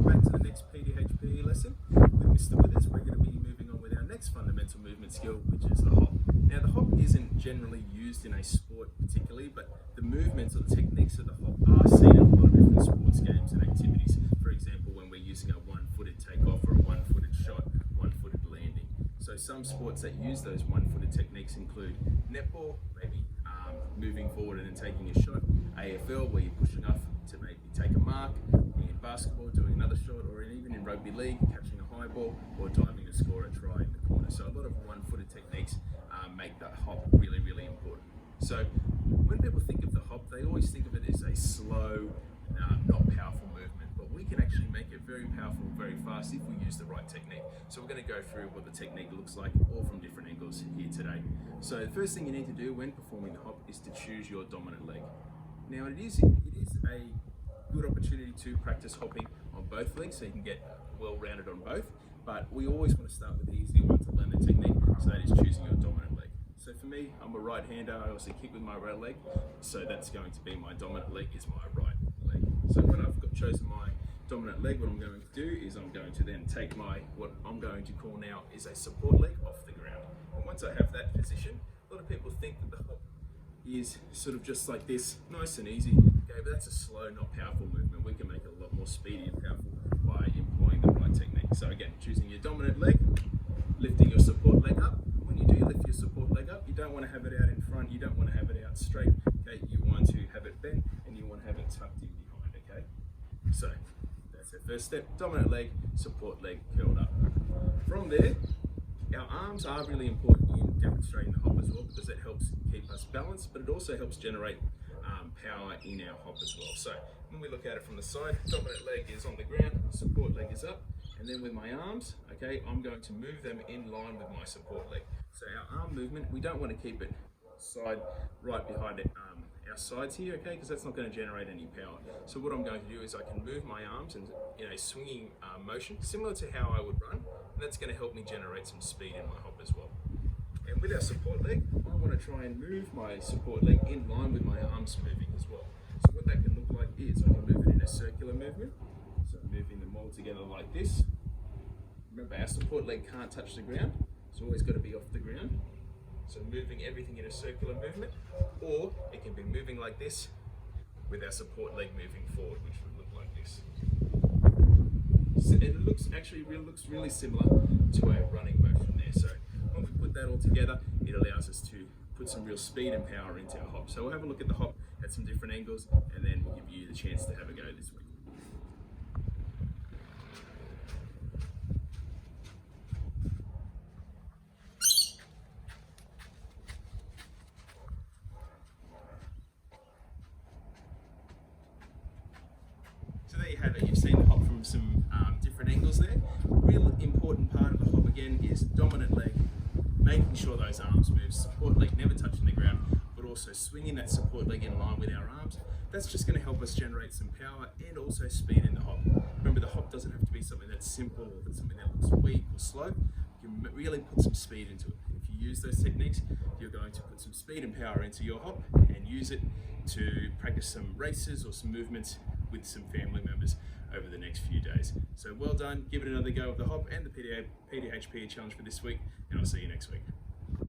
welcome back to the next PDHPE lesson with Mr. Withers. We're going to be moving on with our next fundamental movement skill, which is the hop. Now the hop isn't generally used in a sport particularly, but the movements or the techniques of the hop are seen in a lot of different sports games and activities. For example, when we're using a one-footed takeoff or a one-footed shot, one-footed landing. So some sports that use those one-footed techniques include netball, maybe moving forward and then taking a shot, AFL where you're pushing off to maybe take a mark, in basketball doing another shot, or even in rugby league catching a high ball or diving to score a try in the corner. So a lot of one-footed techniques make that hop really, really important. So when people think of the hop, they always think of it as a slow, not powerful movement, but we can actually make it very powerful, very fast if we use the right technique. So we're going to go through what the technique looks like, all from different angles here today. So the first thing you need to do when performing the hop is to choose your dominant leg. Now it is a good opportunity to practice hopping on both legs so you can get well-rounded on both, but we always want to start with the easier one to learn the technique, so that is choosing your dominant leg. So for me, I'm a right-hander, I also kick with my right leg, so that's going to be my dominant leg is my right leg. So when I've chosen my dominant leg, what I'm going to do is I'm going to then take what I'm going to call now is a support leg off the ground. And once I have that position, a lot of people think that the hop is sort of just like this, nice and easy. Okay, but that's a slow, not powerful movement. We can make it a lot more speedy and powerful by employing the right technique. So again, choosing your dominant leg, lifting your support leg up. When you do lift your support leg up, you don't want to have it out in front, you don't want to have it out straight, okay? You want to have it bent and you want to have it tucked in behind, okay? So that's the first step, dominant leg, support leg curled up. From there, our arms are really important in demonstrating the hop as well, because it helps keep us balanced, but it also helps generate power in our hop as well. So when we look at it from the side, dominant leg is on the ground, support leg is up, and then with my arms, okay, I'm going to move them in line with my support leg. So our arm movement, we don't want to keep it right behind it, our sides here, okay, because that's not going to generate any power. So what I'm going to do is I can move my arms in a swinging motion, similar to how I would run, and that's going to help me generate some speed in my hop as well. And with our support leg, I want to try and move my support leg in line with my arms moving as well. So what that can look like is I can move it in a circular movement, so moving them all together like this. Remember, our support leg can't touch the ground, it's always got to be off the ground. So moving everything in a circular movement, or it can be moving like this with our support leg moving forward, which would look like this. So it looks really similar to our running motion there. So when we put that all together, it allows us to put some real speed and power into our hop. So we'll have a look at the hop at some different angles, and then we'll give you the chance to have a go this week. So there you have it, you've seen the hop from some different angles there. Real important part of the hop again is dominant leg, making sure those arms move, support leg never touching the ground, but also swinging that support leg in line with our arms. That's just going to help us generate some power and also speed in the hop. Remember, the hop doesn't have to be something that's simple or something that looks weak or slow. You can really put some speed into it. If you use those techniques, you're going to put some speed and power into your hop and use it to practice some races or some movements with some family members over the next few days. So well done, give it another go of the hop and the PDHPE challenge for this week, and I'll see you next week.